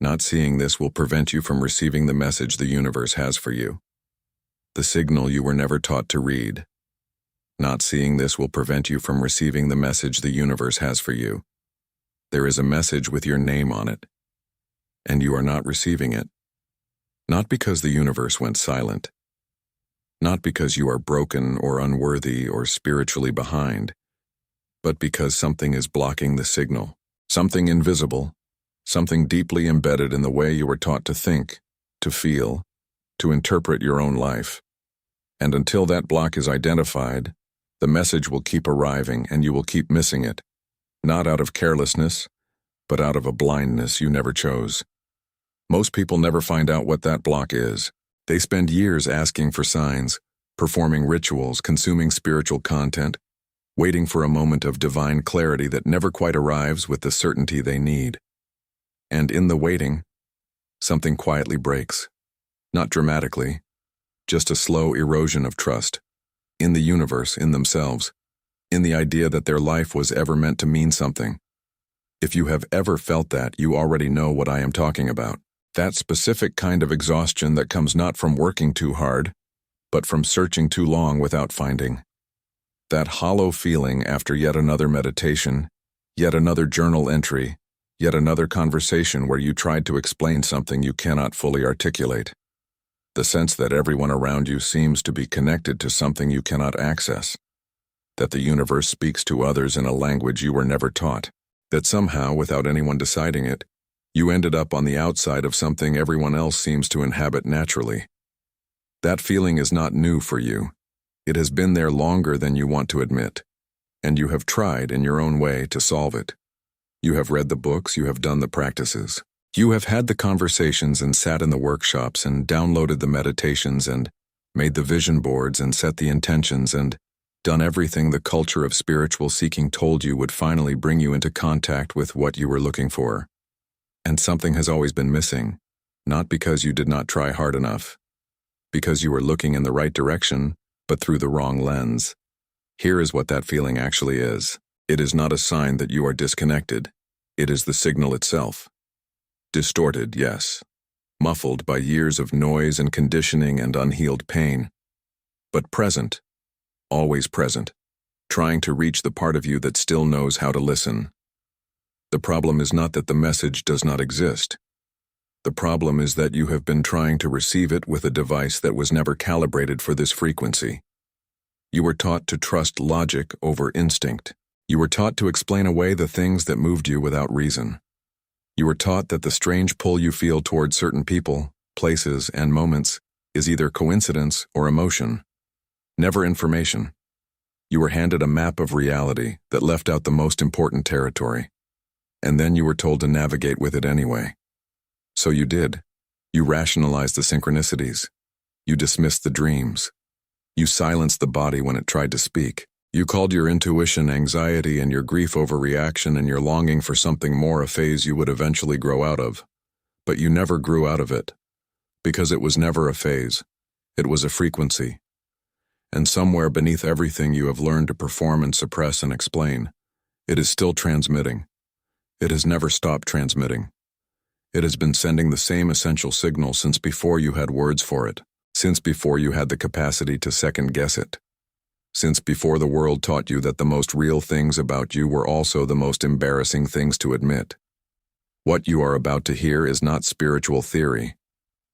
Not seeing this will prevent you from receiving the message the universe has for you, the signal you were never taught to read. Not seeing this will prevent you from receiving the message the universe has for you. There is a message with your name on it, and you are not receiving it. Not because the universe went silent, not because you are broken or unworthy or spiritually behind, but because something is blocking the signal, something invisible, something deeply embedded in the way you were taught to think, to feel, to interpret your own life. And until that block is identified, the message will keep arriving and you will keep missing it, not out of carelessness, but out of a blindness you never chose. Most people never find out what that block is. They spend years asking for signs, performing rituals, consuming spiritual content, waiting for a moment of divine clarity that never quite arrives with the certainty they need. And in the waiting, something quietly breaks. Not dramatically, just a slow erosion of trust. In the universe, in themselves, in the idea that their life was ever meant to mean something. If you have ever felt that, you already know what I am talking about. That specific kind of exhaustion that comes not from working too hard, but from searching too long without finding. That hollow feeling after yet another meditation, yet another journal entry, yet another conversation where you tried to explain something you cannot fully articulate. The sense that everyone around you seems to be connected to something you cannot access. That the universe speaks to others in a language you were never taught. That somehow, without anyone deciding it, you ended up on the outside of something everyone else seems to inhabit naturally. That feeling is not new for you. It has been there longer than you want to admit, and you have tried in your own way to solve it. You have read the books, you have done the practices. You have had the conversations and sat in the workshops and downloaded the meditations and made the vision boards and set the intentions and done everything the culture of spiritual seeking told you would finally bring you into contact with what you were looking for. And something has always been missing, not because you did not try hard enough, because you were looking in the right direction, but through the wrong lens. Here is what that feeling actually is. It is not a sign that you are disconnected. It is the signal itself. Distorted, yes. Muffled by years of noise and conditioning and unhealed pain. But present, always present, trying to reach the part of you that still knows how to listen. The problem is not that the message does not exist. The problem is that you have been trying to receive it with a device that was never calibrated for this frequency. You were taught to trust logic over instinct. You were taught to explain away the things that moved you without reason. You were taught that the strange pull you feel toward certain people, places, and moments is either coincidence or emotion, never information. You were handed a map of reality that left out the most important territory, and then you were told to navigate with it anyway. So you did. You rationalized the synchronicities. You dismissed the dreams. You silenced the body when it tried to speak. You called your intuition anxiety and your grief overreaction and your longing for something more a phase you would eventually grow out of. But you never grew out of it, because it was never a phase. It was a frequency. And somewhere beneath everything you have learned to perform and suppress and explain, it is still transmitting. It has never stopped transmitting. It has been sending the same essential signal since before you had words for it, since before you had the capacity to second-guess it, since before the world taught you that the most real things about you were also the most embarrassing things to admit. What you are about to hear is not spiritual theory.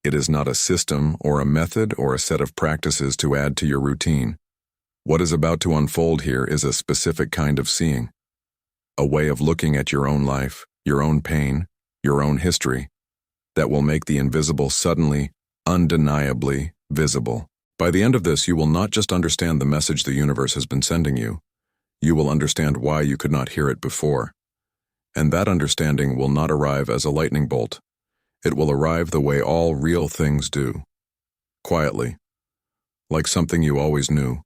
It is not a system or a method or a set of practices to add to your routine. What is about to unfold here is a specific kind of seeing, a way of looking at your own life, your own pain, your own history, that will make the invisible suddenly, undeniably visible. By the end of this, you will not just understand the message the universe has been sending you. You will understand why you could not hear it before. And that understanding will not arrive as a lightning bolt. It will arrive the way all real things do. Quietly, like something you always knew,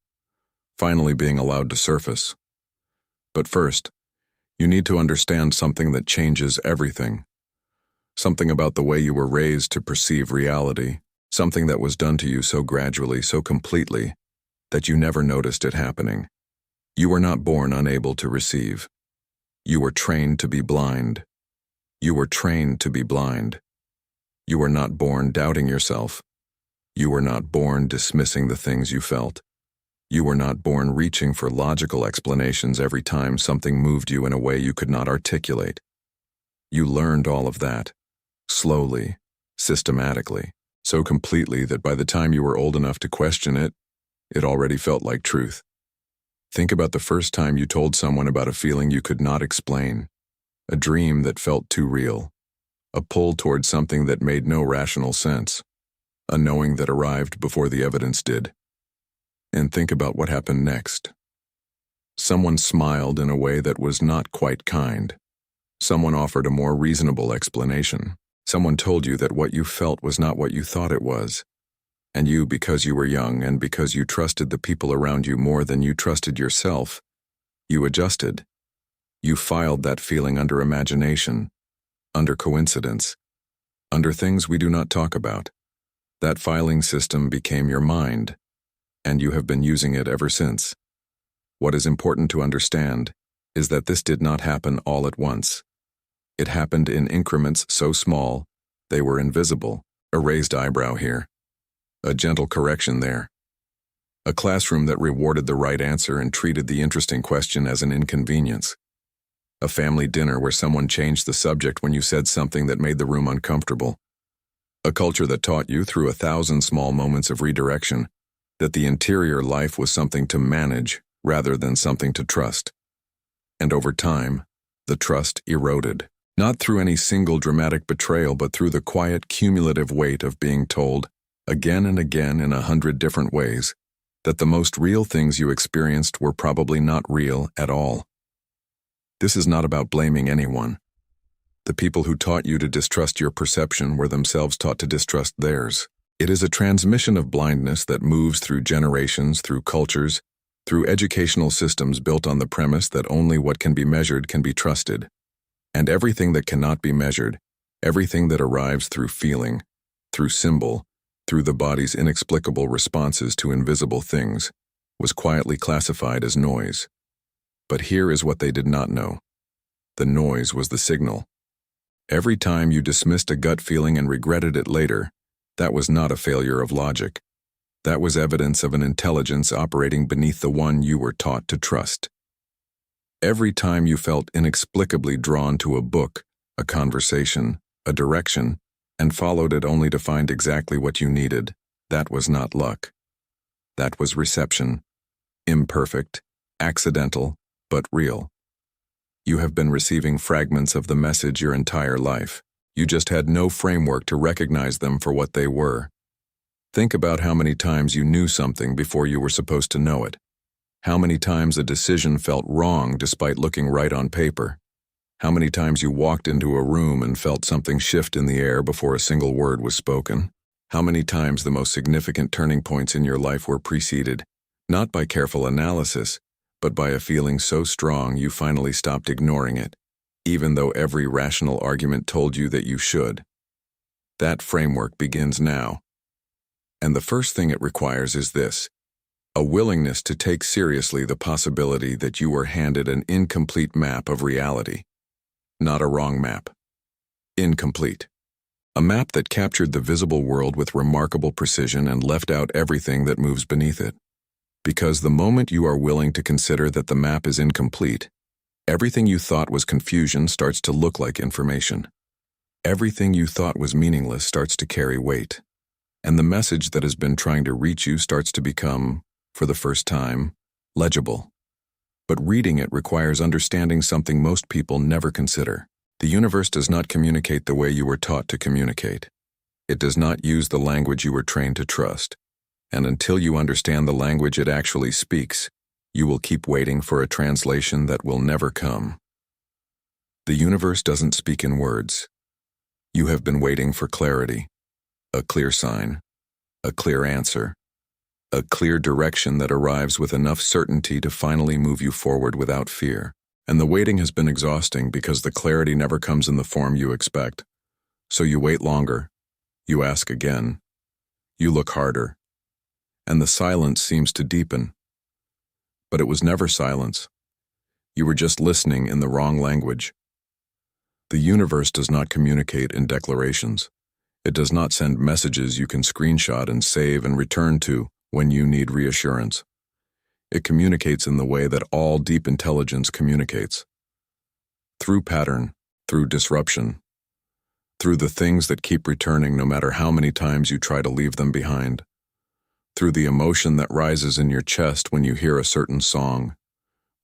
finally being allowed to surface. But first, you need to understand something that changes everything. Something about the way you were raised to perceive reality. Something that was done to you so gradually, so completely, that you never noticed it happening. You were not born unable to receive. You were trained to be blind. You were trained to be blind. You were not born doubting yourself. You were not born dismissing the things you felt. You were not born reaching for logical explanations every time something moved you in a way you could not articulate. You learned all of that, slowly, systematically, so completely that by the time you were old enough to question it, it already felt like truth. Think about the first time you told someone about a feeling you could not explain, a dream that felt too real, a pull towards something that made no rational sense, a knowing that arrived before the evidence did. And think about what happened next. Someone smiled in a way that was not quite kind. Someone offered a more reasonable explanation. Someone told you that what you felt was not what you thought it was. And you, because you were young and because you trusted the people around you more than you trusted yourself, you adjusted. You filed that feeling under imagination, under coincidence, under things we do not talk about. That filing system became your mind, and you have been using it ever since. What is important to understand is that this did not happen all at once. It happened in increments so small, they were invisible. A raised eyebrow here. A gentle correction there. A classroom that rewarded the right answer and treated the interesting question as an inconvenience. A family dinner where someone changed the subject when you said something that made the room uncomfortable. A culture that taught you through 1,000 small moments of redirection that the interior life was something to manage rather than something to trust. And over time, the trust eroded, not through any single dramatic betrayal, but through the quiet, cumulative weight of being told, again and again in 100 different ways, that the most real things you experienced were probably not real at all. This is not about blaming anyone. The people who taught you to distrust your perception were themselves taught to distrust theirs. It is a transmission of blindness that moves through generations, through cultures, through educational systems built on the premise that only what can be measured can be trusted. And everything that cannot be measured, everything that arrives through feeling, through symbol, through the body's inexplicable responses to invisible things, was quietly classified as noise. But here is what they did not know. The noise was the signal. Every time you dismissed a gut feeling and regretted it later, that was not a failure of logic. That was evidence of an intelligence operating beneath the one you were taught to trust. Every time you felt inexplicably drawn to a book, a conversation, a direction, and followed it only to find exactly what you needed, that was not luck. That was reception. Imperfect, accidental, but real. You have been receiving fragments of the message your entire life. You just had no framework to recognize them for what they were. Think about how many times you knew something before you were supposed to know it. How many times a decision felt wrong despite looking right on paper. How many times you walked into a room and felt something shift in the air before a single word was spoken. How many times the most significant turning points in your life were preceded, not by careful analysis, but by a feeling so strong you finally stopped ignoring it, even though every rational argument told you that you should. That framework begins now. And the first thing it requires is this: a willingness to take seriously the possibility that you were handed an incomplete map of reality. Not a wrong map. Incomplete. A map that captured the visible world with remarkable precision and left out everything that moves beneath it. Because the moment you are willing to consider that the map is incomplete, everything you thought was confusion starts to look like information. Everything you thought was meaningless starts to carry weight. And the message that has been trying to reach you starts to become, for the first time, legible. But reading it requires understanding something most people never consider. The universe does not communicate the way you were taught to communicate. It does not use the language you were trained to trust. And until you understand the language it actually speaks, you will keep waiting for a translation that will never come. The universe doesn't speak in words. You have been waiting for clarity, a clear sign, a clear answer, a clear direction that arrives with enough certainty to finally move you forward without fear. And the waiting has been exhausting because the clarity never comes in the form you expect. So you wait longer, you ask again, you look harder, and the silence seems to deepen. But it was never silence. You were just listening in the wrong language. The universe does not communicate in declarations. It does not send messages you can screenshot and save and return to when you need reassurance. It communicates in the way that all deep intelligence communicates. Through pattern, through disruption, through the things that keep returning no matter how many times you try to leave them behind, through the emotion that rises in your chest when you hear a certain song,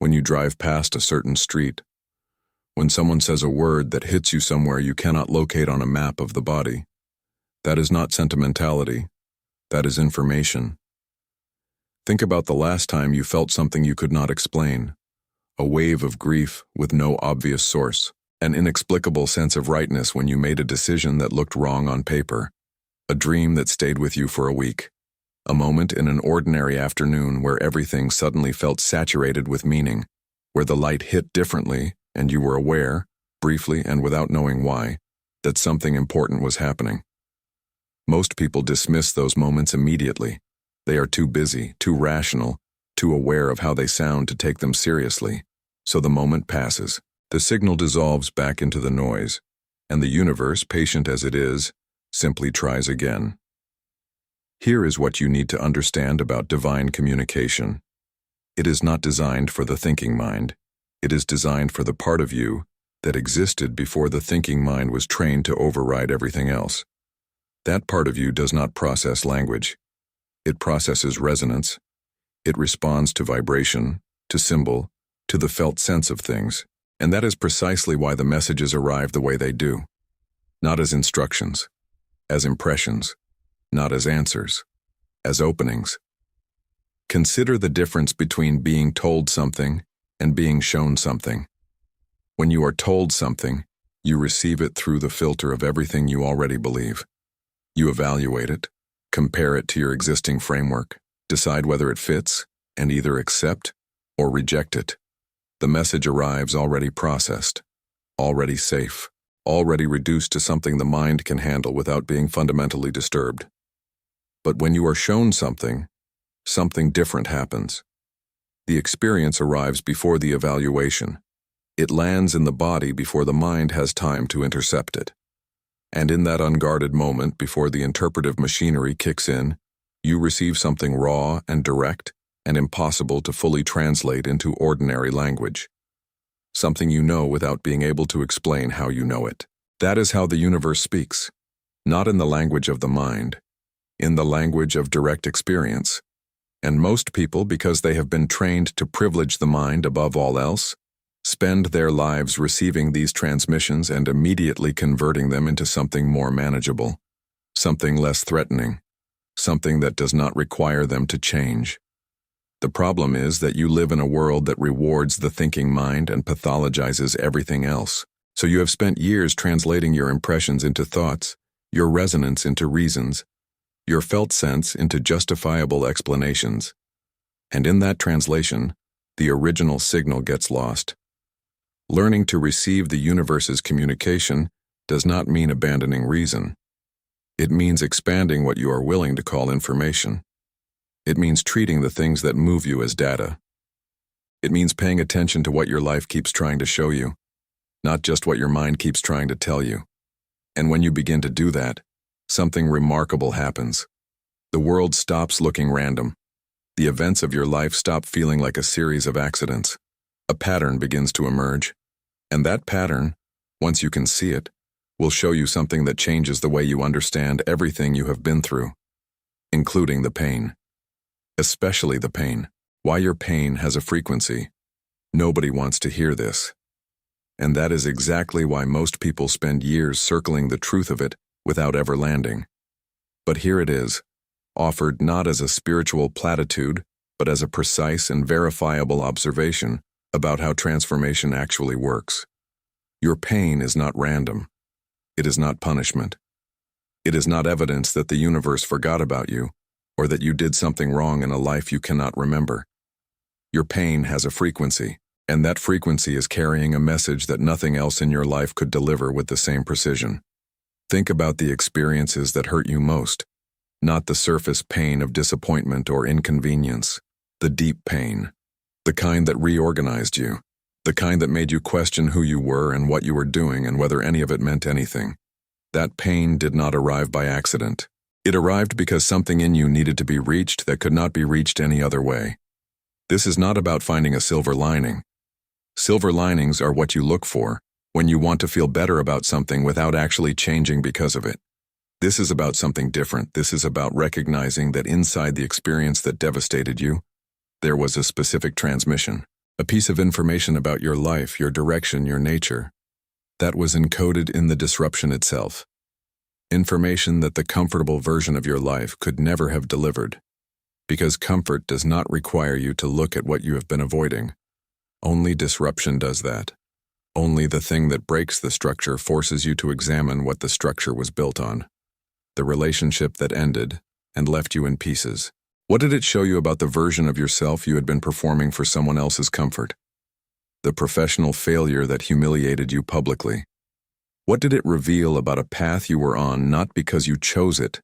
when you drive past a certain street, when someone says a word that hits you somewhere you cannot locate on a map of the body. That is not sentimentality. That is information. Think about the last time you felt something you could not explain. A wave of grief with no obvious source. An inexplicable sense of rightness when you made a decision that looked wrong on paper. A dream that stayed with you for a week. A moment in an ordinary afternoon where everything suddenly felt saturated with meaning, where the light hit differently and you were aware, briefly and without knowing why, that something important was happening. Most people dismiss those moments immediately. They are too busy, too rational, too aware of how they sound to take them seriously. So the moment passes. The signal dissolves back into the noise, and the universe, patient as it is, simply tries again. Here is what you need to understand about divine communication. It is not designed for the thinking mind. It is designed for the part of you that existed before the thinking mind was trained to override everything else. That part of you does not process language. It processes resonance. It responds to vibration, to symbol, to the felt sense of things. And that is precisely why the messages arrive the way they do. Not as instructions, as impressions, not as answers, as openings. Consider the difference between being told something and being shown something. When you are told something, you receive it through the filter of everything you already believe. You evaluate it, compare it to your existing framework, decide whether it fits, and either accept or reject it. The message arrives already processed, already safe, already reduced to something the mind can handle without being fundamentally disturbed. But when you are shown something different happens. The experience arrives before the evaluation. It lands in the body before the mind has time to intercept it. And in that unguarded moment before the interpretive machinery kicks in, you receive something raw and direct and impossible to fully translate into ordinary language. Something you know without being able to explain how you know it. That is how the universe speaks. Not in the language of the mind, in the language of direct experience. And most people, because they have been trained to privilege the mind above all else, spend their lives receiving these transmissions and immediately converting them into something more manageable, something less threatening, something that does not require them to change. The problem is that you live in a world that rewards the thinking mind and pathologizes everything else. So you have spent years translating your impressions into thoughts, your resonance into reasons, your felt sense into justifiable explanations. And in that translation, the original signal gets lost. Learning to receive the universe's communication does not mean abandoning reason. It means expanding what you are willing to call information. It means treating the things that move you as data. It means paying attention to what your life keeps trying to show you, not just what your mind keeps trying to tell you. And when you begin to do that, something remarkable happens. The world stops looking random. The events of your life stop feeling like a series of accidents. A pattern begins to emerge. And that pattern, once you can see it, will show you something that changes the way you understand everything you have been through, including the pain. Especially the pain. Why your pain has a frequency. Nobody wants to hear this. And that is exactly why most people spend years circling the truth of it without ever landing. But here it is, offered not as a spiritual platitude, but as a precise and verifiable observation about how transformation actually works. Your pain is not random. It is not punishment. It is not evidence that the universe forgot about you, or that you did something wrong in a life you cannot remember. Your pain has a frequency, and that frequency is carrying a message that nothing else in your life could deliver with the same precision. Think about the experiences that hurt you most, not the surface pain of disappointment or inconvenience, the deep pain, the kind that reorganized you, the kind that made you question who you were and what you were doing and whether any of it meant anything. That pain did not arrive by accident. It arrived because something in you needed to be reached that could not be reached any other way. This is not about finding a silver lining. Silver linings are what you look for when you want to feel better about something without actually changing because of it. This is about something different. This is about recognizing that inside the experience that devastated you, there was a specific transmission, a piece of information about your life, your direction, your nature, that was encoded in the disruption itself. Information that the comfortable version of your life could never have delivered. Because comfort does not require you to look at what you have been avoiding. Only disruption does that. Only the thing that breaks the structure forces you to examine what the structure was built on. The relationship that ended and left you in pieces. What did it show you about the version of yourself you had been performing for someone else's comfort? The professional failure that humiliated you publicly. What did it reveal about a path you were on not because you chose it,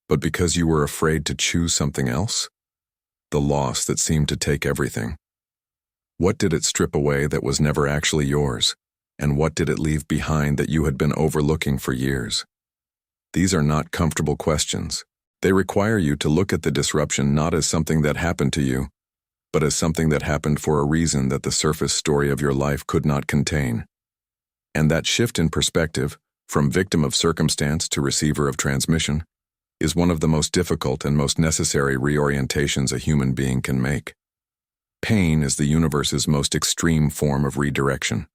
but because you were afraid to choose something else? The loss that seemed to take everything. What did it strip away that was never actually yours? And what did it leave behind that you had been overlooking for years? These are not comfortable questions. They require you to look at the disruption not as something that happened to you, but as something that happened for a reason that the surface story of your life could not contain. And that shift in perspective, from victim of circumstance to receiver of transmission, is one of the most difficult and most necessary reorientations a human being can make. Pain is the universe's most extreme form of redirection.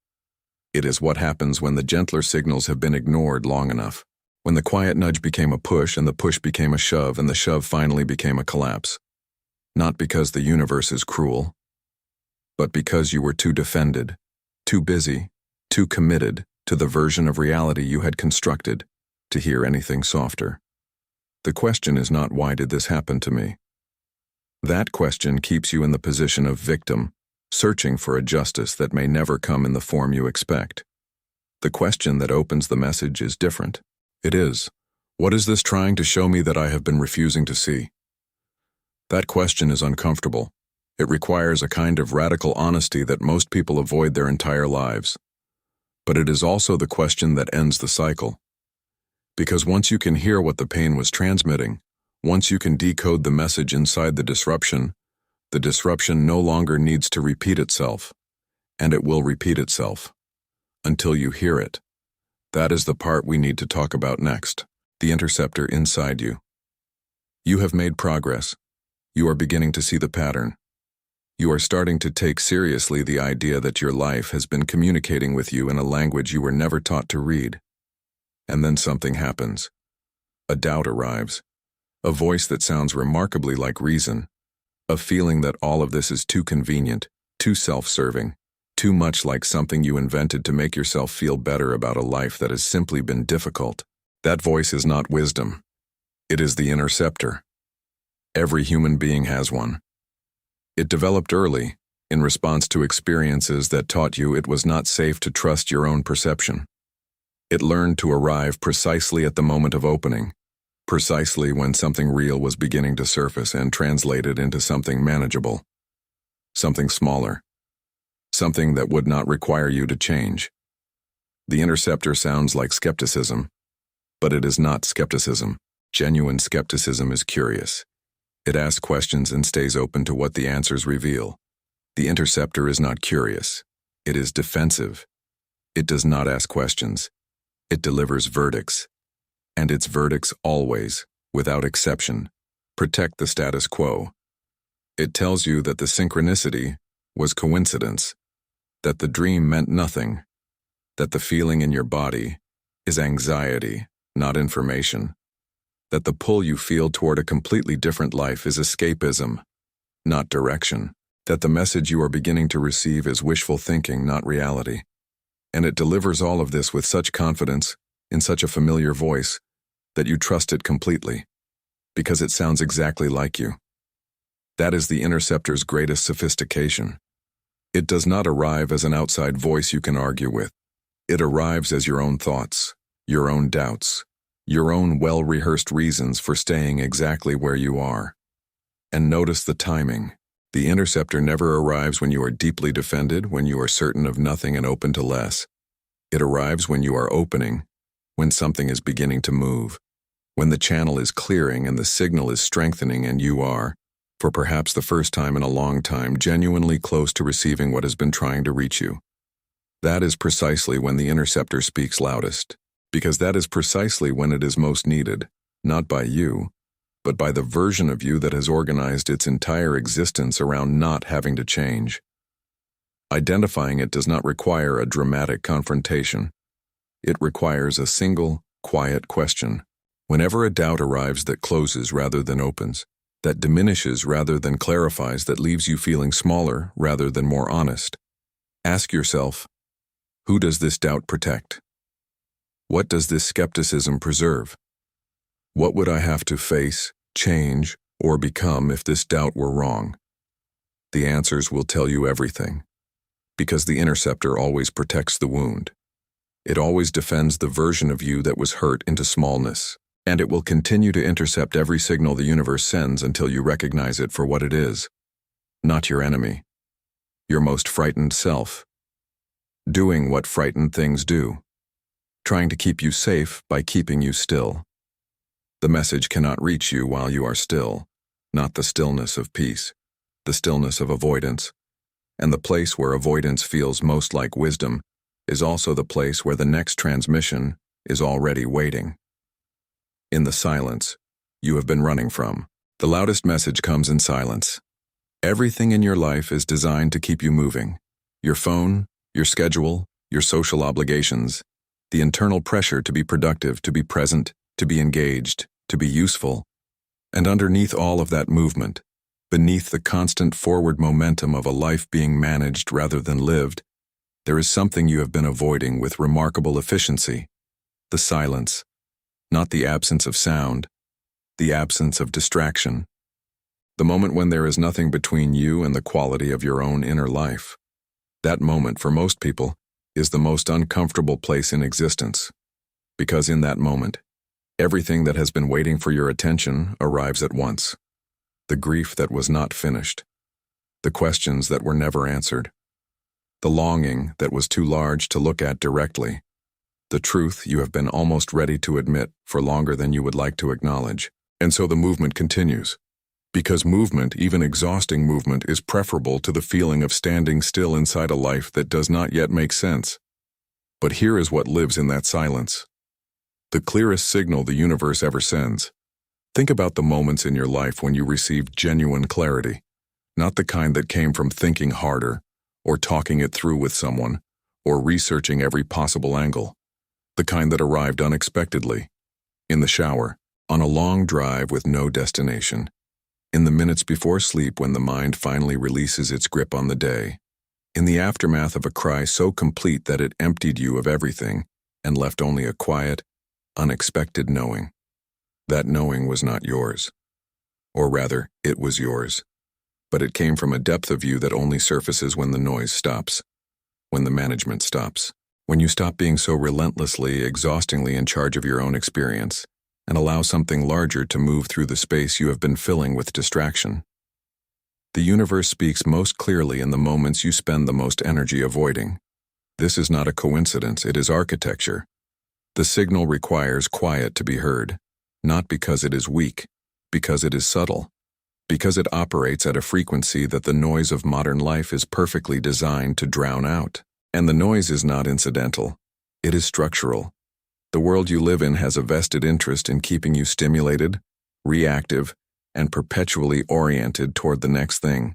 It is what happens when the gentler signals have been ignored long enough, when the quiet nudge became a push and the push became a shove and the shove finally became a collapse. Not because the universe is cruel, but because you were too defended, too busy, too committed to the version of reality you had constructed to hear anything softer. The question is not, why did this happen to me? That question keeps you in the position of victim, searching for a justice that may never come in the form you expect. The question that opens the message is different. It is, what is this trying to show me that I have been refusing to see? That question is uncomfortable. It requires a kind of radical honesty that most people avoid their entire lives. But it is also the question that ends the cycle. Because once you can hear what the pain was transmitting, once you can decode the message inside the disruption no longer needs to repeat itself, and it will repeat itself until you hear it. That is the part we need to talk about next, the interceptor inside you. You have made progress. You are beginning to see the pattern. You are starting to take seriously the idea that your life has been communicating with you in a language you were never taught to read. And then something happens. A doubt arrives. A voice that sounds remarkably like reason. A feeling that all of this is too convenient, too self-serving, too much like something you invented to make yourself feel better about a life that has simply been difficult. That voice is not wisdom. It is the interceptor. Every human being has one. It developed early, in response to experiences that taught you it was not safe to trust your own perception. It learned to arrive precisely at the moment of opening, precisely when something real was beginning to surface and translated into something manageable, something smaller, something that would not require you to change. The interceptor sounds like skepticism, but it is not skepticism. Genuine skepticism is curious. It asks questions and stays open to what the answers reveal. The interceptor is not curious. It is defensive. It does not ask questions. It delivers verdicts. And its verdicts always, without exception, protect the status quo. It tells you that the synchronicity was coincidence, that the dream meant nothing, that the feeling in your body is anxiety, not information, that the pull you feel toward a completely different life is escapism, not direction, that the message you are beginning to receive is wishful thinking, not reality. And it delivers all of this with such confidence, in such a familiar voice, that you trust it completely, because it sounds exactly like you. That is the interceptor's greatest sophistication. It does not arrive as an outside voice you can argue with. It arrives as your own thoughts, your own doubts, your own well-rehearsed reasons for staying exactly where you are. And notice the timing. The interceptor never arrives when you are deeply defended, when you are certain of nothing and open to less. It arrives when you are opening, when something is beginning to move, when the channel is clearing and the signal is strengthening and you are, for perhaps the first time in a long time, genuinely close to receiving what has been trying to reach you. That is precisely when the interceptor speaks loudest, because that is precisely when it is most needed, not by you, but by the version of you that has organized its entire existence around not having to change. Identifying it does not require a dramatic confrontation. It requires a single, quiet question. Whenever a doubt arrives that closes rather than opens, that diminishes rather than clarifies, that leaves you feeling smaller rather than more honest, ask yourself, who does this doubt protect? What does this skepticism preserve? What would I have to face, change, or become if this doubt were wrong? The answers will tell you everything, because the interceptor always protects the wound. It always defends the version of you that was hurt into smallness, and it will continue to intercept every signal the universe sends until you recognize it for what it is, not your enemy, your most frightened self, doing what frightened things do, trying to keep you safe by keeping you still. The message cannot reach you while you are still, not the stillness of peace, the stillness of avoidance. And the place where avoidance feels most like wisdom is also the place where the next transmission is already waiting. In the silence you have been running from, the loudest message comes in silence. Everything in your life is designed to keep you moving. Your phone, your schedule, your social obligations, the internal pressure to be productive, to be present, to be engaged, to be useful. And underneath all of that movement, beneath the constant forward momentum of a life being managed rather than lived, there is something you have been avoiding with remarkable efficiency: the silence, not the absence of sound, the absence of distraction. The moment when there is nothing between you and the quality of your own inner life. That moment, for most people, is the most uncomfortable place in existence, because in that moment, everything that has been waiting for your attention arrives at once. The grief that was not finished, the questions that were never answered, the longing that was too large to look at directly, the truth you have been almost ready to admit for longer than you would like to acknowledge. And so the movement continues, because movement, even exhausting movement, is preferable to the feeling of standing still inside a life that does not yet make sense. But here is what lives in that silence: the clearest signal the universe ever sends. Think about the moments in your life when you received genuine clarity, not the kind that came from thinking harder, or talking it through with someone, or researching every possible angle. The kind that arrived unexpectedly, in the shower, on a long drive with no destination, in the minutes before sleep when the mind finally releases its grip on the day, in the aftermath of a cry so complete that it emptied you of everything and left only a quiet, unexpected knowing. That knowing was not yours. Or rather, it was yours. But it came from a depth of you that only surfaces when the noise stops, when the management stops, when you stop being so relentlessly, exhaustingly in charge of your own experience, and allow something larger to move through the space you have been filling with distraction. The universe speaks most clearly in the moments you spend the most energy avoiding. This is not a coincidence, it is architecture. The signal requires quiet to be heard, not because it is weak, because it is subtle, because it operates at a frequency that the noise of modern life is perfectly designed to drown out. And the noise is not incidental, it is structural. The world you live in has a vested interest in keeping you stimulated, reactive, and perpetually oriented toward the next thing.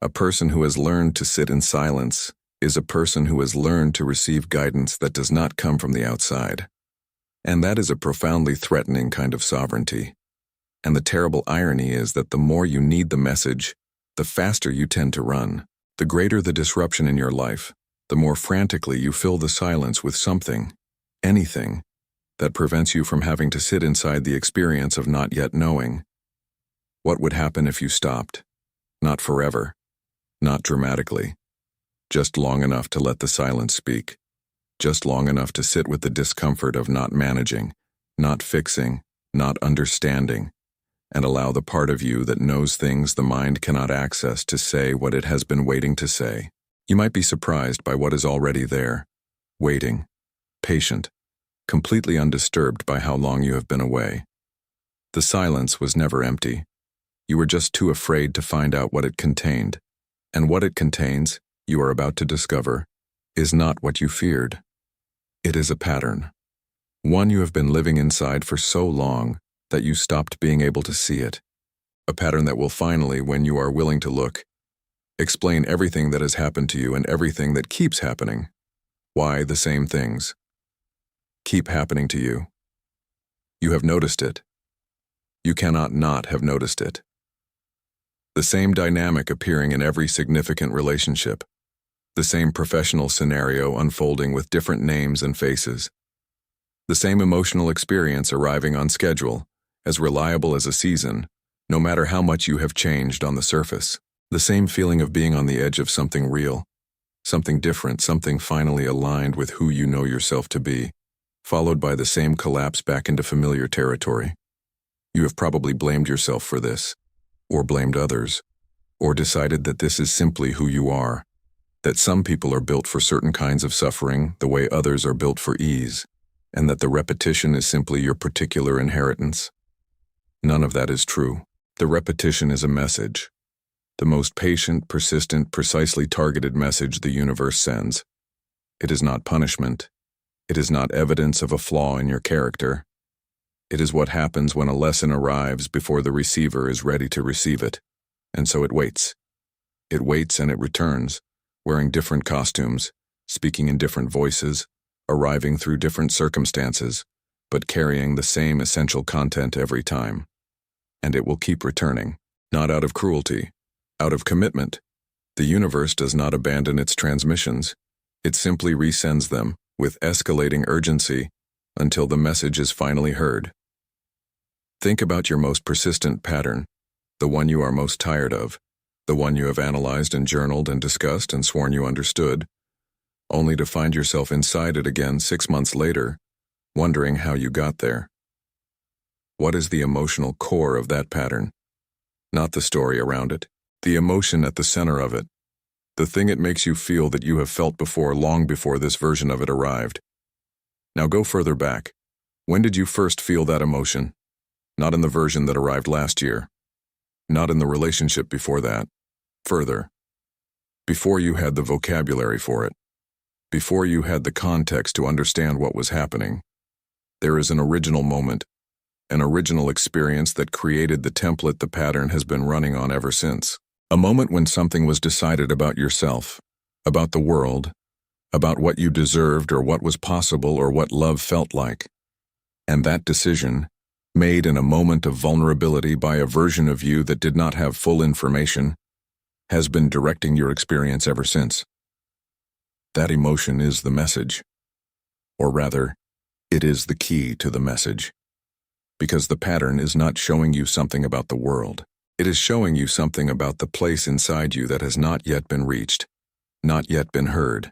A person who has learned to sit in silence is a person who has learned to receive guidance that does not come from the outside. And that is a profoundly threatening kind of sovereignty. And the terrible irony is that the more you need the message, the faster you tend to run. The greater the disruption in your life, the more frantically you fill the silence with something, anything, that prevents you from having to sit inside the experience of not yet knowing. What would happen if you stopped? Not forever, not dramatically, just long enough to let the silence speak, just long enough to sit with the discomfort of not managing, not fixing, not understanding, and allow the part of you that knows things the mind cannot access to say what it has been waiting to say. You might be surprised by what is already there, waiting, patient, completely undisturbed by how long you have been away. The silence was never empty. You were just too afraid to find out what it contained. And what it contains, you are about to discover, is not what you feared. It is a pattern. One you have been living inside for so long that you stopped being able to see it. A pattern that will finally, when you are willing to look, explain everything that has happened to you and everything that keeps happening. Why the same things keep happening to you. You have noticed it. You cannot not have noticed it. The same dynamic appearing in every significant relationship. The same professional scenario unfolding with different names and faces. The same emotional experience arriving on schedule, as reliable as a season, no matter how much you have changed on the surface. The same feeling of being on the edge of something real, something different, something finally aligned with who you know yourself to be, followed by the same collapse back into familiar territory. You have probably blamed yourself for this, or blamed others, or decided that this is simply who you are, that some people are built for certain kinds of suffering the way others are built for ease, and that the repetition is simply your particular inheritance. None of that is true. The repetition is a message. The most patient, persistent, precisely targeted message the universe sends. It is not punishment. It is not evidence of a flaw in your character. It is what happens when a lesson arrives before the receiver is ready to receive it, and so it waits. It waits and it returns, wearing different costumes, speaking in different voices, arriving through different circumstances, but carrying the same essential content every time. And it will keep returning, not out of cruelty, out of commitment. The universe does not abandon its transmissions. It simply resends them with escalating urgency until the message is finally heard. Think about your most persistent pattern, the one you are most tired of, the one you have analyzed and journaled and discussed and sworn you understood, only to find yourself inside it again 6 months later, wondering how you got there. What is the emotional core of that pattern? Not the story around it, the emotion at the center of it, the thing it makes you feel that you have felt before, long before this version of it arrived. Now go further back. When did you first feel that emotion? Not in the version that arrived last year. Not in the relationship before that. Further. Before you had the vocabulary for it. Before you had the context to understand what was happening. There is an original moment, an original experience that created the template the pattern has been running on ever since. A moment when something was decided about yourself, about the world, about what you deserved or what was possible or what love felt like. And that decision, made in a moment of vulnerability by a version of you that did not have full information, has been directing your experience ever since. That emotion is the message. Or rather, it is the key to the message. Because the pattern is not showing you something about the world. It is showing you something about the place inside you that has not yet been reached, not yet been heard,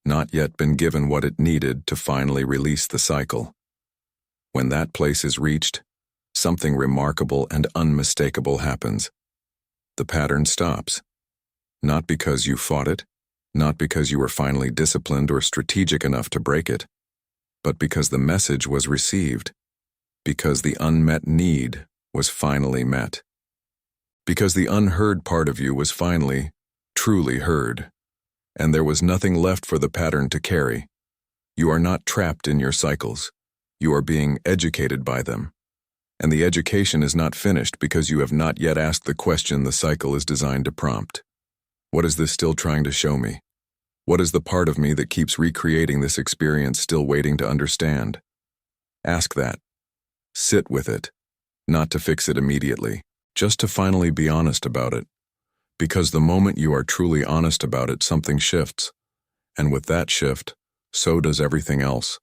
not yet been given what it needed to finally release the cycle. When that place is reached, something remarkable and unmistakable happens. The pattern stops. Not because you fought it, not because you were finally disciplined or strategic enough to break it, but because the message was received, because the unmet need was finally met, because the unheard part of you was finally, truly heard, and there was nothing left for the pattern to carry. You are not trapped in your cycles. You are being educated by them. And the education is not finished because you have not yet asked the question the cycle is designed to prompt. What is this still trying to show me? What is the part of me that keeps recreating this experience still waiting to understand? Ask that. Sit with it. Not to fix it immediately, just to finally be honest about it. Because the moment you are truly honest about it, something shifts. And with that shift, so does everything else,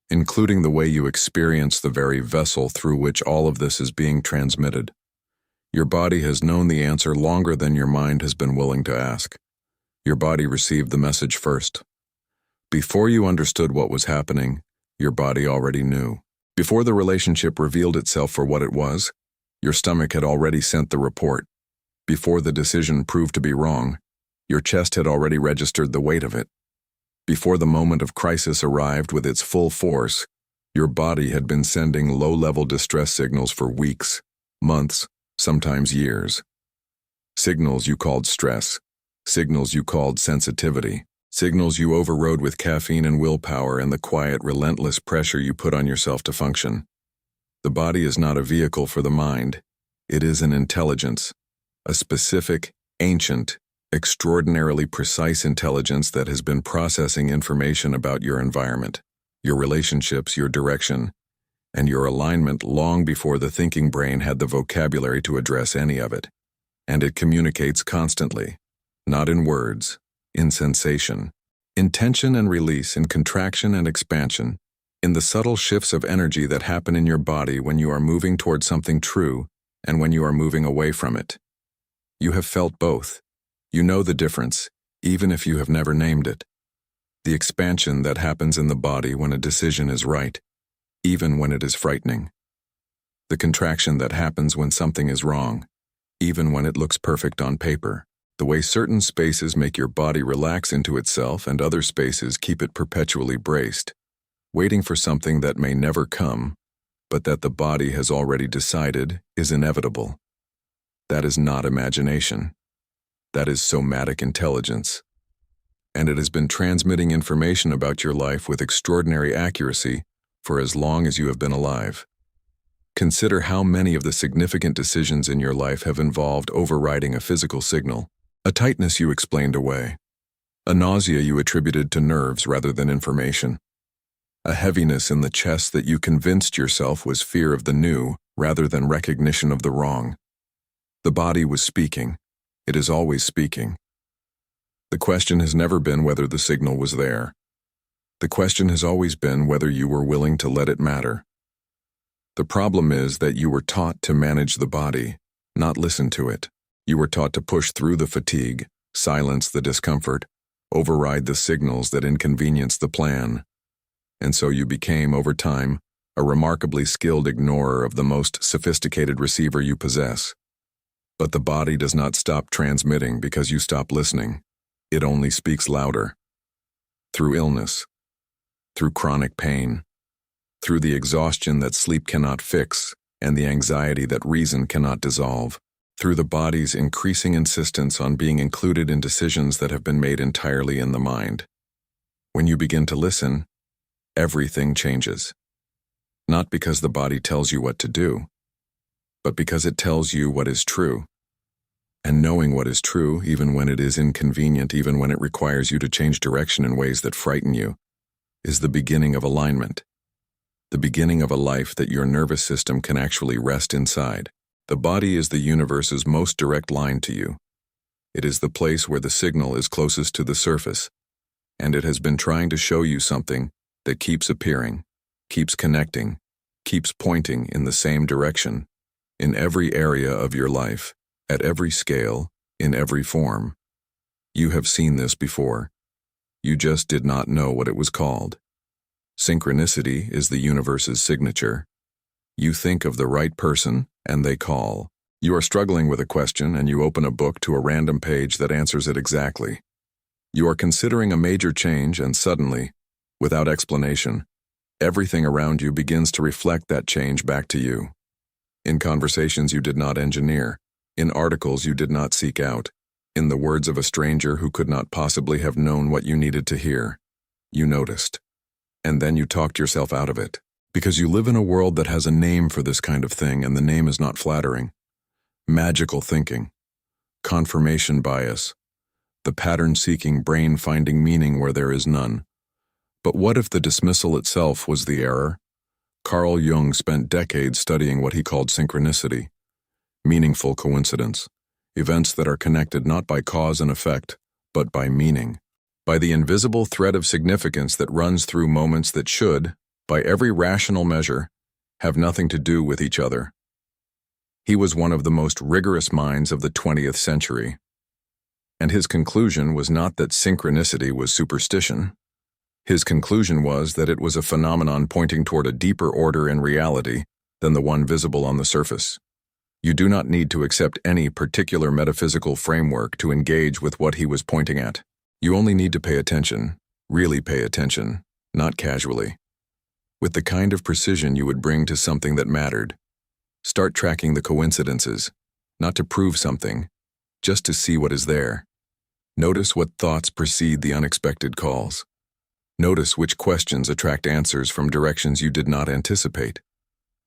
including the way you experience the very vessel through which all of this is being transmitted. Your body has known the answer longer than your mind has been willing to ask. Your body received the message first. Before you understood what was happening, your body already knew. Before the relationship revealed itself for what it was, your stomach had already sent the report. Before the decision proved to be wrong, your chest had already registered the weight of it. Before the moment of crisis arrived with its full force, Your body had been sending low-level distress signals for weeks, months, sometimes years. Signals you called stress, signals you called sensitivity, signals you overrode with caffeine and willpower and the quiet, relentless pressure you put on yourself to function. The body is not a vehicle for the mind. It is an intelligence, a specific, ancient, extraordinarily precise intelligence that has been processing information about your environment, your relationships, your direction, and your alignment long before the thinking brain had the vocabulary to address any of it. And it communicates constantly, not in words, in sensation, in tension and release, in contraction and expansion, in the subtle shifts of energy that happen in your body when you are moving toward something true and when you are moving away from it. You have felt both. You know the difference, even if you have never named it. The expansion that happens in the body when a decision is right, even when it is frightening. The contraction that happens when something is wrong, even when it looks perfect on paper. The way certain spaces make your body relax into itself and other spaces keep it perpetually braced, waiting for something that may never come, but that the body has already decided is inevitable. That is not imagination. That is somatic intelligence. And it has been transmitting information about your life with extraordinary accuracy for as long as you have been alive. Consider how many of the significant decisions in your life have involved overriding a physical signal, a tightness you explained away, a nausea you attributed to nerves rather than information, a heaviness in the chest that you convinced yourself was fear of the new rather than recognition of the wrong. The body was speaking. It is always speaking. The question has never been whether the signal was there. The question has always been whether you were willing to let it matter. The problem is that you were taught to manage the body, not listen to it. You were taught to push through the fatigue, silence the discomfort, override the signals that inconvenience the plan. And so you became, over time, a remarkably skilled ignorer of the most sophisticated receiver you possess. But the body does not stop transmitting because you stop listening. It only speaks louder. Through illness, through chronic pain, through the exhaustion that sleep cannot fix and the anxiety that reason cannot dissolve, through the body's increasing insistence on being included in decisions that have been made entirely in the mind. When you begin to listen, everything changes. Not because the body tells you what to do, but because it tells you what is true. And knowing what is true, even when it is inconvenient, even when it requires you to change direction in ways that frighten you, is the beginning of alignment. The beginning of a life that your nervous system can actually rest inside. The body is the universe's most direct line to you. It is the place where the signal is closest to the surface, and it has been trying to show you something that keeps appearing, keeps connecting, keeps pointing in the same direction, in every area of your life, at every scale, in every form. You have seen this before. You just did not know what it was called. Synchronicity is the universe's signature. You think of the right person, and they call. You are struggling with a question, and you open a book to a random page that answers it exactly. You are considering a major change, and suddenly, without explanation, everything around you begins to reflect that change back to you. In conversations you did not engineer, in articles you did not seek out, in the words of a stranger who could not possibly have known what you needed to hear, you noticed. And then you talked yourself out of it, because you live in a world that has a name for this kind of thing, and the name is not flattering. Magical thinking, confirmation bias, the pattern-seeking brain finding meaning where there is none. But what if the dismissal itself was the error? Carl Jung spent decades studying what he called synchronicity, meaningful coincidence, events that are connected not by cause and effect, but by meaning, by the invisible thread of significance that runs through moments that should, by every rational measure, have nothing to do with each other. He was one of the most rigorous minds of the 20th century, and his conclusion was not that synchronicity was superstition. His conclusion was that it was a phenomenon pointing toward a deeper order in reality than the one visible on the surface. You do not need to accept any particular metaphysical framework to engage with what he was pointing at. You only need to pay attention, really pay attention, not casually. with the kind of precision you would bring to something that mattered. Start tracking the coincidences, not to prove something, just to see what is there. Notice what thoughts precede the unexpected calls. Notice which questions attract answers from directions you did not anticipate.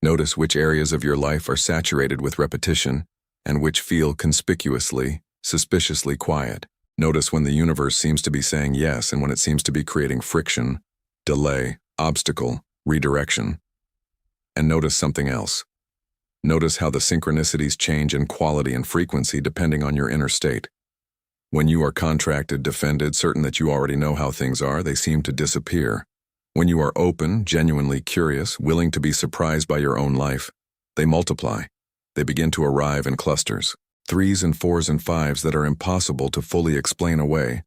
Notice which areas of your life are saturated with repetition and which feel conspicuously, suspiciously quiet. Notice when the universe seems to be saying yes and when it seems to be creating friction, delay, obstacle, redirection. And notice something else. Notice how the synchronicities change in quality and frequency depending on your inner state. When you are contracted, defended, certain that you already know how things are, they seem to disappear. When you are open, genuinely curious, willing to be surprised by your own life, they multiply. They begin to arrive in clusters, 3s and 4s and 5s that are impossible to fully explain away,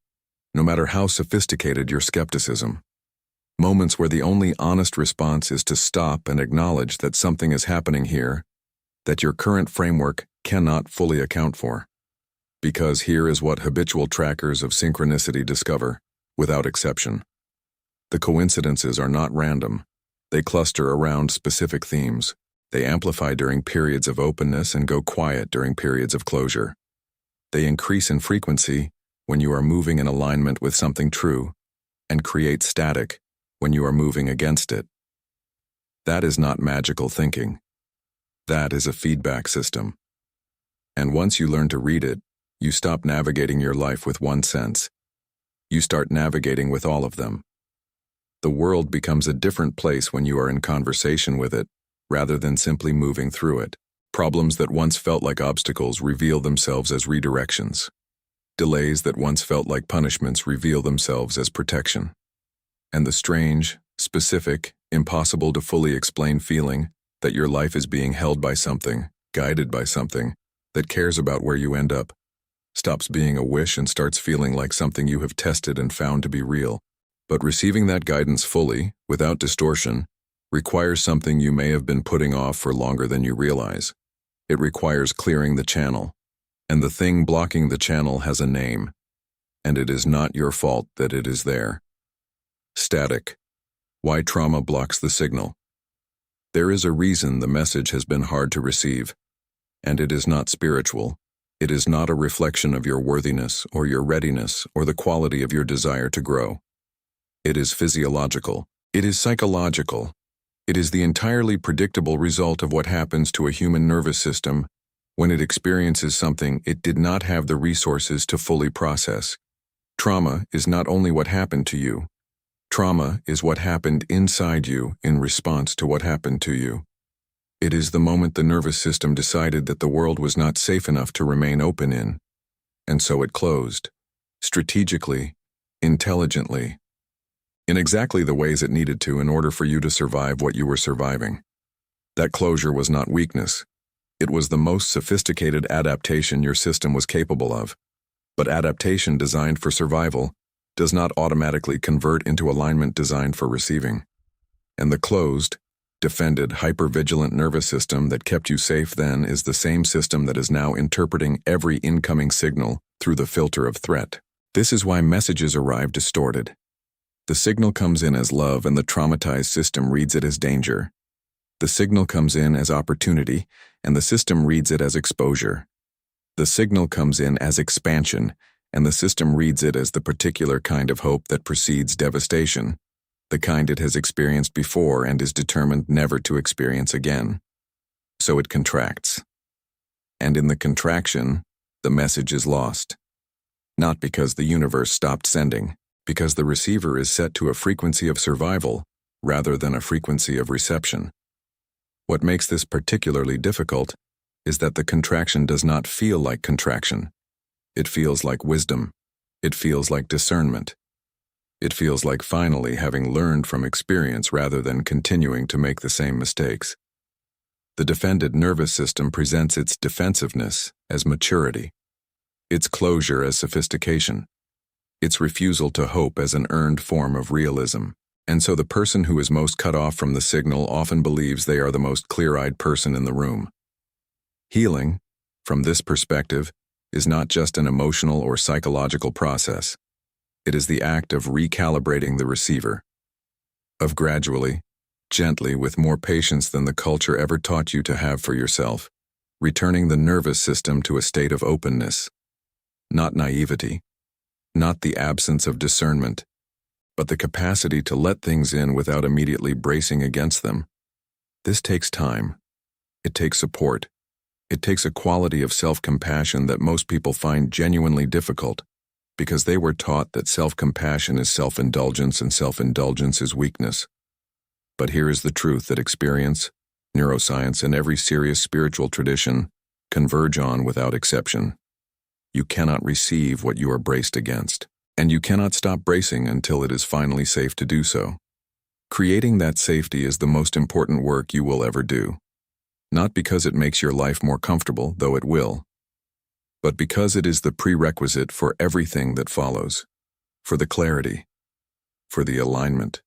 no matter how sophisticated your skepticism. Moments where the only honest response is to stop and acknowledge that something is happening here that your current framework cannot fully account for. Because here is what habitual trackers of synchronicity discover, without exception. The coincidences are not random. They cluster around specific themes. They amplify during periods of openness and go quiet during periods of closure. They increase in frequency when you are moving in alignment with something true, and create static when you are moving against it. That is not magical thinking. That is a feedback system. And once you learn to read it, you stop navigating your life with one sense. You start navigating with all of them. The world becomes a different place when you are in conversation with it, rather than simply moving through it. Problems that once felt like obstacles reveal themselves as redirections. Delays that once felt like punishments reveal themselves as protection. And the strange, specific, impossible to fully explain feeling that your life is being held by something, guided by something, that cares about where you end up, stops being a wish and starts feeling like something you have tested and found to be real. But receiving that guidance fully, without distortion, requires something you may have been putting off for longer than you realize. It requires clearing the channel. And the thing blocking the channel has a name. And it is not your fault that it is there. Static. Why trauma blocks the signal. There is a reason the message has been hard to receive. And it is not spiritual. It is not a reflection of your worthiness or your readiness or the quality of your desire to grow. It is physiological. It is psychological. It is the entirely predictable result of what happens to a human nervous system when it experiences something it did not have the resources to fully process. Trauma is not only what happened to you. Trauma is what happened inside you in response to what happened to you. It is the moment the nervous system decided that the world was not safe enough to remain open in, and so it closed, strategically, intelligently, in exactly the ways it needed to in order for you to survive what you were surviving. That closure was not weakness. It was the most sophisticated adaptation your system was capable of. But adaptation designed for survival does not automatically convert into alignment designed for receiving. And the closed, defended, hypervigilant nervous system that kept you safe then is the same system that is now interpreting every incoming signal through the filter of threat. This is why messages arrive distorted. The signal comes in as love and the traumatized system reads it as danger. The signal comes in as opportunity and the system reads it as exposure. The signal comes in as expansion and the system reads it as the particular kind of hope that precedes devastation, the kind it has experienced before and is determined never to experience again. So it contracts. And in the contraction, the message is lost. Not because the universe stopped sending, because the receiver is set to a frequency of survival rather than a frequency of reception. What makes this particularly difficult is that the contraction does not feel like contraction. It feels like wisdom. It feels like discernment. It feels like finally having learned from experience rather than continuing to make the same mistakes. The defended nervous system presents its defensiveness as maturity, its closure as sophistication, its refusal to hope as an earned form of realism. And so the person who is most cut off from the signal often believes they are the most clear-eyed person in the room. Healing, from this perspective, is not just an emotional or psychological process. It is the act of recalibrating the receiver, of gradually, gently with more patience than the culture ever taught you to have for yourself, returning the nervous system to a state of openness. Not naivety, not the absence of discernment, but the capacity to let things in without immediately bracing against them. This takes time. It takes support. It takes a quality of self-compassion that most people find genuinely difficult, because they were taught that self-compassion is self-indulgence and self-indulgence is weakness. But here is the truth that experience, neuroscience, and every serious spiritual tradition converge on without exception. You cannot receive what you are braced against, and you cannot stop bracing until it is finally safe to do so. Creating that safety is the most important work you will ever do. Not because it makes your life more comfortable, though it will, but because it is the prerequisite for everything that follows, for the clarity, for the alignment,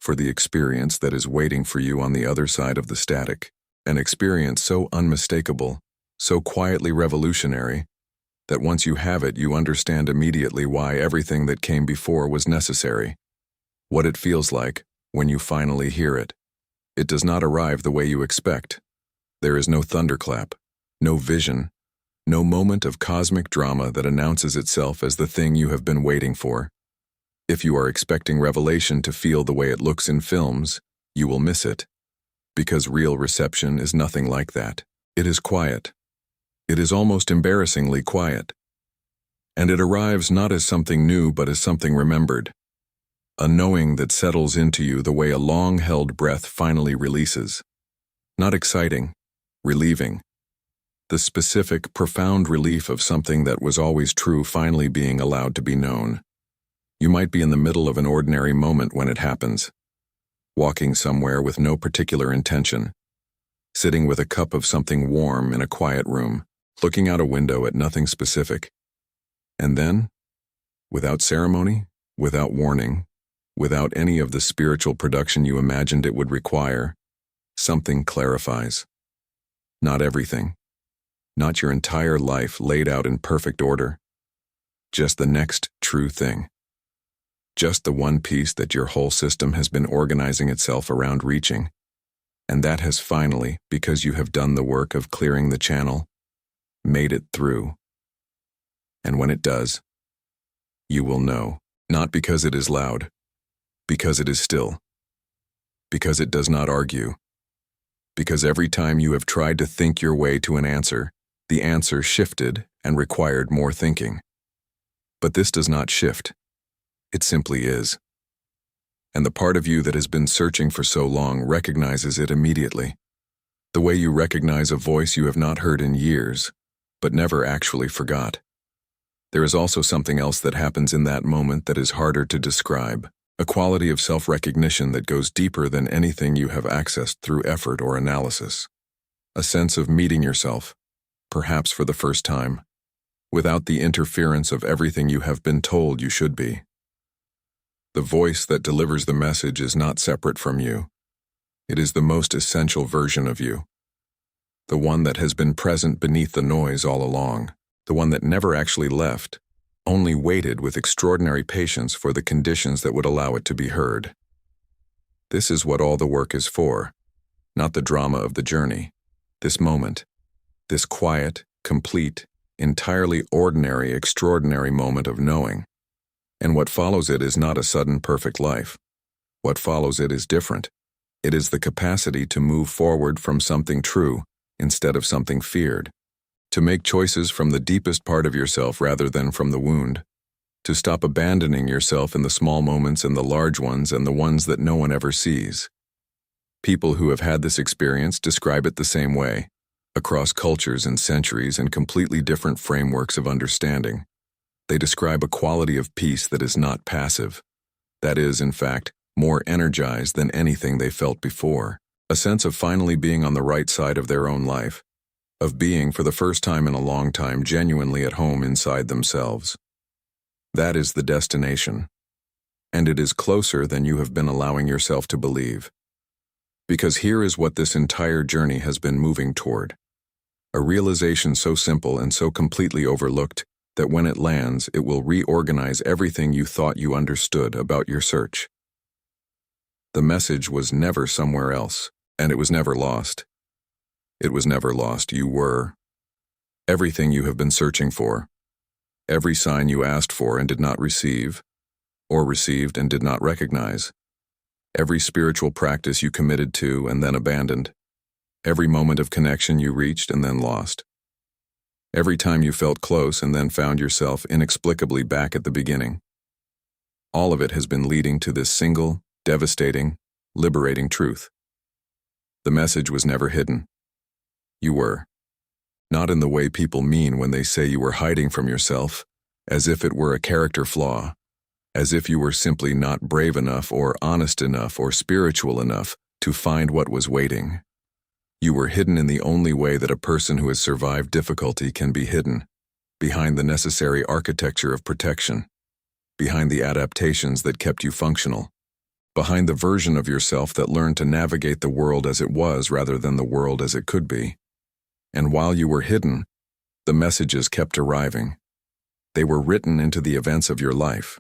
for the experience that is waiting for you on the other side of the static, an experience so unmistakable, so quietly revolutionary, that once you have it, you understand immediately why everything that came before was necessary. What it feels like when you finally hear it. It does not arrive the way you expect. There is no thunderclap, no vision, no moment of cosmic drama that announces itself as the thing you have been waiting for. If you are expecting revelation to feel the way it looks in films, you will miss it, because real reception is nothing like that. It is quiet. It is almost embarrassingly quiet. And it arrives not as something new but as something remembered. A knowing that settles into you the way a long-held breath finally releases. Not exciting, relieving. The specific, profound relief of something that was always true finally being allowed to be known. You might be in the middle of an ordinary moment when it happens. Walking somewhere with no particular intention. Sitting with a cup of something warm in a quiet room. Looking out a window at nothing specific. And then, without ceremony, without warning, without any of the spiritual production you imagined it would require, something clarifies. Not everything. Not your entire life laid out in perfect order. Just the next true thing. Just the one piece that your whole system has been organizing itself around reaching. And that has finally, because you have done the work of clearing the channel, made it through. And when it does, you will know, not because it is loud, because it is still, because it does not argue, because every time you have tried to think your way to an answer, the answer shifted and required more thinking. But this does not shift. It simply is. And the part of you that has been searching for so long recognizes it immediately. The way you recognize a voice you have not heard in years, but never actually forgot. There is also something else that happens in that moment that is harder to describe, a quality of self-recognition that goes deeper than anything you have accessed through effort or analysis. A sense of meeting yourself, perhaps for the first time, without the interference of everything you have been told you should be. The voice that delivers the message is not separate from you. It is the most essential version of you. The one that has been present beneath the noise all along, the one that never actually left, only waited with extraordinary patience for the conditions that would allow it to be heard. This is what all the work is for, not the drama of the journey. This moment, this quiet, complete, entirely ordinary, extraordinary moment of knowing. And what follows it is not a sudden perfect life. What follows it is different. It is the capacity to move forward from something true instead of something feared, to make choices from the deepest part of yourself rather than from the wound, to stop abandoning yourself in the small moments and the large ones and the ones that no one ever sees. People who have had this experience describe it the same way, across cultures and centuries and completely different frameworks of understanding. They describe a quality of peace that is not passive, that is, in fact, more energized than anything they felt before. A sense of finally being on the right side of their own life, of being for the first time in a long time genuinely at home inside themselves. That is the destination, and it is closer than you have been allowing yourself to believe. Because here is what this entire journey has been moving toward. A realization so simple and so completely overlooked that when it lands, it will reorganize everything you thought you understood about your search. The message was never somewhere else, and it was never lost. It was never lost. You were everything you have been searching for, every sign you asked for and did not receive, or received and did not recognize, every spiritual practice you committed to and then abandoned, every moment of connection you reached and then lost, every time you felt close and then found yourself inexplicably back at the beginning. All of it has been leading to this single, devastating, liberating truth. The message was never hidden. You were. Not in the way people mean when they say you were hiding from yourself, as if it were a character flaw, as if you were simply not brave enough or honest enough or spiritual enough to find what was waiting. You were hidden in the only way that a person who has survived difficulty can be hidden, behind the necessary architecture of protection, behind the adaptations that kept you functional, behind the version of yourself that learned to navigate the world as it was rather than the world as it could be. And while you were hidden, the messages kept arriving. They were written into the events of your life,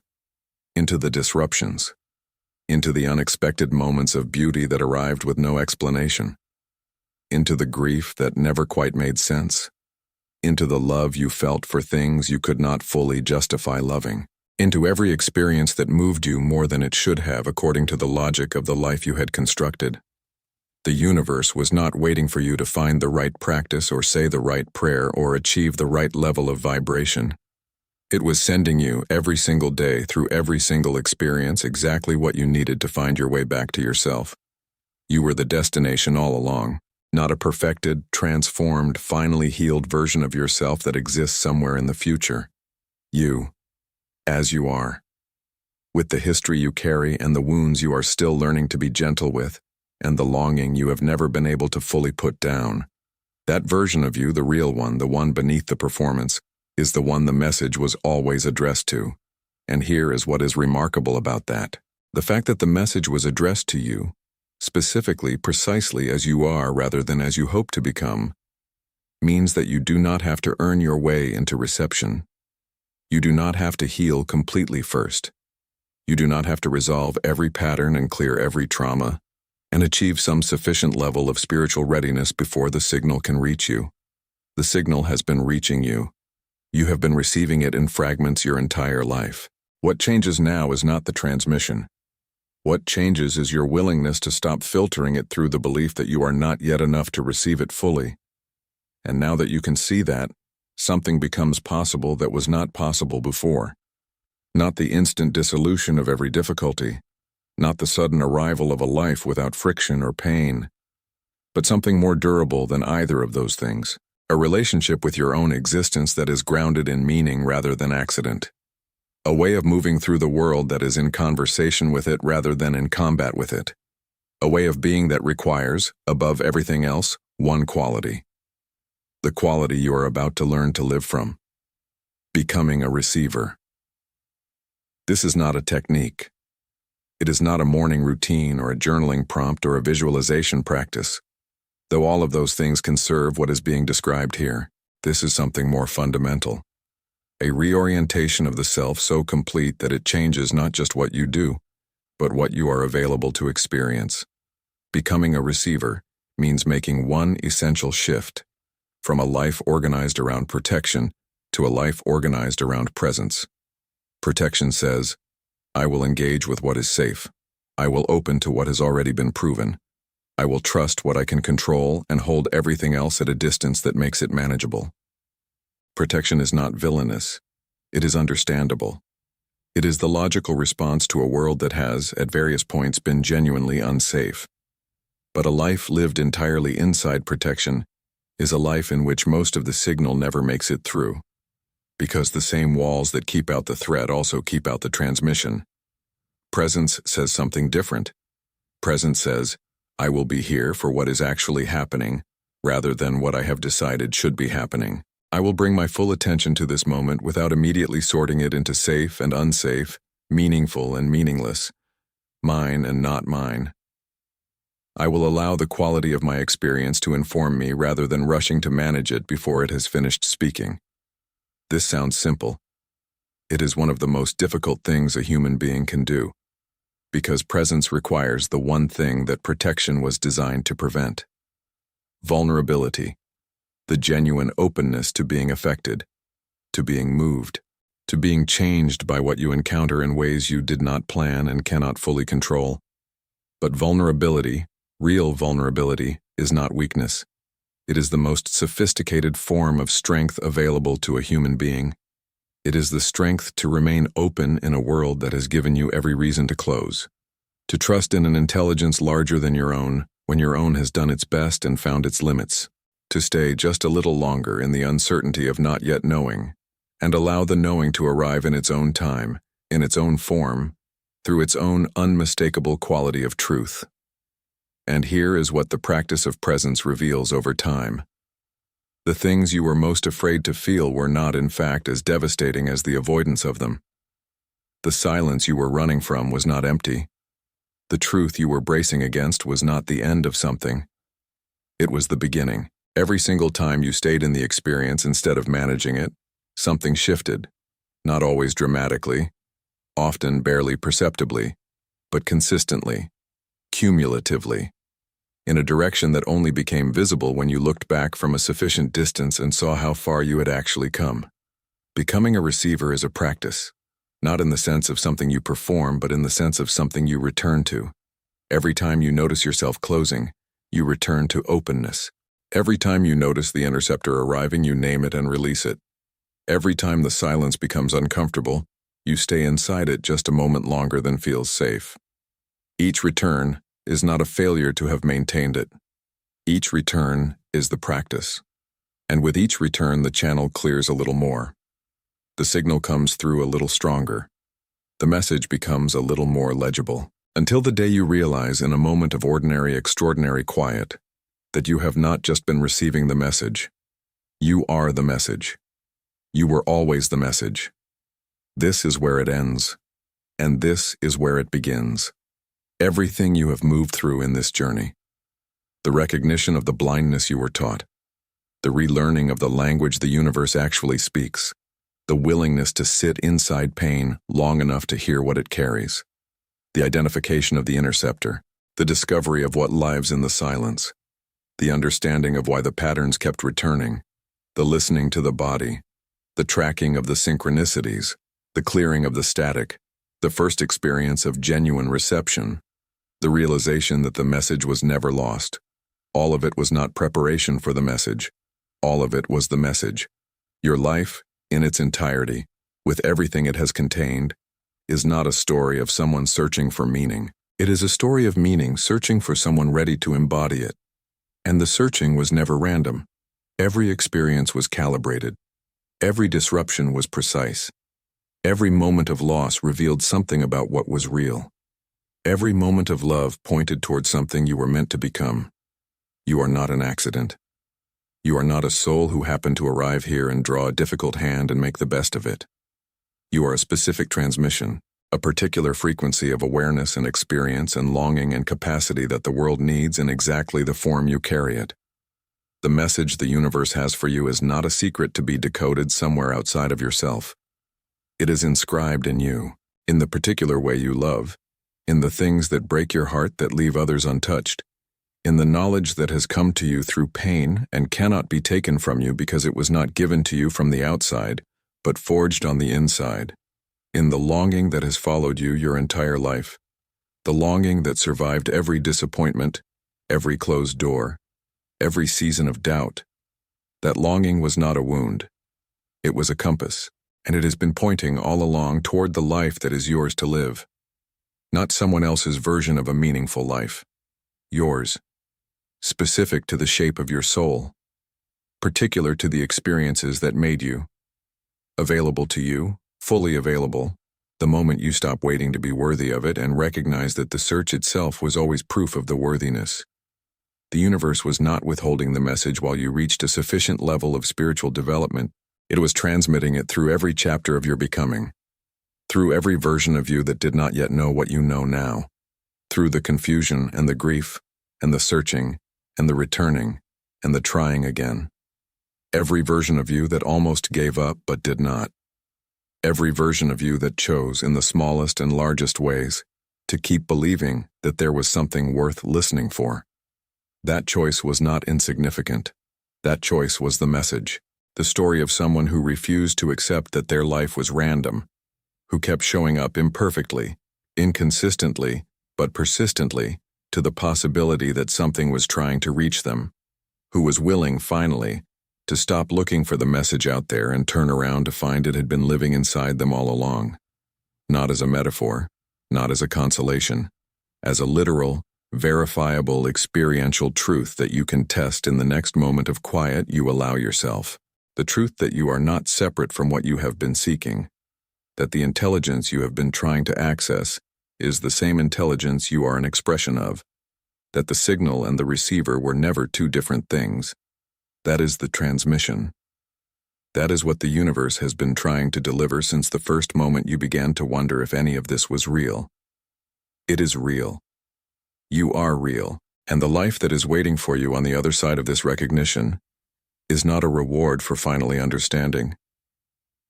into the disruptions, into the unexpected moments of beauty that arrived with no explanation, into the grief that never quite made sense, into the love you felt for things you could not fully justify loving, into every experience that moved you more than it should have according to the logic of the life you had constructed. The universe was not waiting for you to find the right practice or say the right prayer or achieve the right level of vibration. It was sending you every single day through every single experience exactly what you needed to find your way back to yourself. You were the destination all along, not a perfected, transformed, finally healed version of yourself that exists somewhere in the future. You, as you are, with the history you carry and the wounds you are still learning to be gentle with, and the longing you have never been able to fully put down. That version of you, the real one, the one beneath the performance, is the one the message was always addressed to. And here is what is remarkable about that. The fact that the message was addressed to you, specifically, precisely as you are rather than as you hope to become, means that you do not have to earn your way into reception. You do not have to heal completely first. You do not have to resolve every pattern and clear every trauma, and achieve some sufficient level of spiritual readiness before the signal can reach you. The signal has been reaching you. You have been receiving it in fragments your entire life. What changes now is not the transmission. What changes is your willingness to stop filtering it through the belief that you are not yet enough to receive it fully. And now that you can see that, something becomes possible that was not possible before. Not the instant dissolution of every difficulty, not the sudden arrival of a life without friction or pain, but something more durable than either of those things, a relationship with your own existence that is grounded in meaning rather than accident, a way of moving through the world that is in conversation with it rather than in combat with it, a way of being that requires, above everything else, one quality. The quality you are about to learn to live from. Becoming a receiver. This is not a technique. It is not a morning routine or a journaling prompt or a visualization practice. Though all of those things can serve what is being described here, this is something more fundamental. A reorientation of the self so complete that it changes not just what you do, but what you are available to experience. Becoming a receiver means making one essential shift, from a life organized around protection to a life organized around presence. Protection says, I will engage with what is safe. I will open to what has already been proven. I will trust what I can control and hold everything else at a distance that makes it manageable. Protection is not villainous. It is understandable. It is the logical response to a world that has, at various points, been genuinely unsafe. But a life lived entirely inside protection is a life in which most of the signal never makes it through, because the same walls that keep out the threat also keep out the transmission. Presence says something different. Presence says, I will be here for what is actually happening, rather than what I have decided should be happening. I will bring my full attention to this moment without immediately sorting it into safe and unsafe, meaningful and meaningless, mine and not mine. I will allow the quality of my experience to inform me rather than rushing to manage it before it has finished speaking. This sounds simple. It is one of the most difficult things a human being can do. because presence requires the one thing that protection was designed to prevent: vulnerability, the genuine openness to being affected, to being moved, to being changed by what you encounter in ways you did not plan and cannot fully control. But vulnerability, real vulnerability, is not weakness. It is the most sophisticated form of strength available to a human being. It is the strength to remain open in a world that has given you every reason to close, to trust in an intelligence larger than your own when your own has done its best and found its limits, to stay just a little longer in the uncertainty of not yet knowing, and allow the knowing to arrive in its own time, in its own form, through its own unmistakable quality of truth. And here is what the practice of presence reveals over time. The things you were most afraid to feel were not, in fact, as devastating as the avoidance of them. The silence you were running from was not empty. The truth you were bracing against was not the end of something. It was the beginning. Every single time you stayed in the experience instead of managing it, something shifted, not always dramatically, often barely perceptibly, but consistently, cumulatively, in a direction that only became visible when you looked back from a sufficient distance and saw how far you had actually come. Becoming a receiver is a practice, not in the sense of something you perform, but in the sense of something you return to. Every time you notice yourself closing, you return to openness. Every time you notice the interceptor arriving, you name it and release it. Every time the silence becomes uncomfortable, you stay inside it just a moment longer than feels safe. Each return is not a failure to have maintained it. Each return is the practice. And with each return, the channel clears a little more. The signal comes through a little stronger. The message becomes a little more legible. Until the day you realize, in a moment of ordinary, extraordinary quiet, that you have not just been receiving the message. You are the message. You were always the message. This is where it ends, and this is where it begins. Everything you have moved through in this journey. The recognition of the blindness you were taught. The relearning of the language the universe actually speaks. The willingness to sit inside pain long enough to hear what it carries. The identification of the interceptor. The discovery of what lives in the silence. The understanding of why the patterns kept returning. The listening to the body. The tracking of the synchronicities. The clearing of the static. The first experience of genuine reception. The realization that the message was never lost. All of it was not preparation for the message. All of it was the message. Your life, in its entirety, with everything it has contained, is not a story of someone searching for meaning. It is a story of meaning searching for someone ready to embody it. And the searching was never random. Every experience was calibrated. Every disruption was precise. Every moment of loss revealed something about what was real. Every moment of love pointed toward something you were meant to become. You are not an accident. You are not a soul who happened to arrive here and draw a difficult hand and make the best of it. You are a specific transmission, a particular frequency of awareness and experience and longing and capacity that the world needs in exactly the form you carry it. The message the universe has for you is not a secret to be decoded somewhere outside of yourself. It is inscribed in you, in the particular way you love, in the things that break your heart that leave others untouched, in the knowledge that has come to you through pain and cannot be taken from you because it was not given to you from the outside, but forged on the inside, in the longing that has followed you your entire life, the longing that survived every disappointment, every closed door, every season of doubt. That longing was not a wound. It was a compass, and it has been pointing all along toward the life that is yours to live. Not someone else's version of a meaningful life. Yours. Specific to the shape of your soul. Particular to the experiences that made you. Available to you, fully available, the moment you stop waiting to be worthy of it and recognize that the search itself was always proof of the worthiness. The universe was not withholding the message while you reached a sufficient level of spiritual development. It was transmitting it through every chapter of your becoming. Through every version of you that did not yet know what you know now. Through the confusion and the grief and the searching and the returning and the trying again. Every version of you that almost gave up but did not. Every version of you that chose in the smallest and largest ways to keep believing that there was something worth listening for. That choice was not insignificant. That choice was the message, the story of someone who refused to accept that their life was random, who kept showing up imperfectly, inconsistently, but persistently, to the possibility that something was trying to reach them, who was willing, finally, to stop looking for the message out there and turn around to find it had been living inside them all along. Not as a metaphor, not as a consolation, as a literal, verifiable, experiential truth that you can test in the next moment of quiet you allow yourself. The truth that you are not separate from what you have been seeking, that the intelligence you have been trying to access is the same intelligence you are an expression of, that the signal and the receiver were never two different things. That is the transmission. That is what the universe has been trying to deliver since the first moment you began to wonder if any of this was real. It is real. You are real, and the life that is waiting for you on the other side of this recognition is not a reward for finally understanding.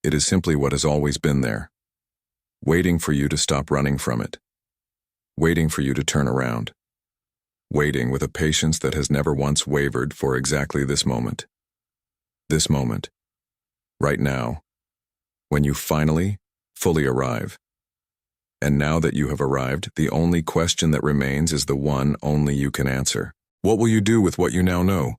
It is simply what has always been there, waiting for you to stop running from it, waiting for you to turn around, waiting with a patience that has never once wavered for exactly this moment. This moment, right now, when you finally, fully arrive. And now that you have arrived, the only question that remains is the one only you can answer. What will you do with what you now know?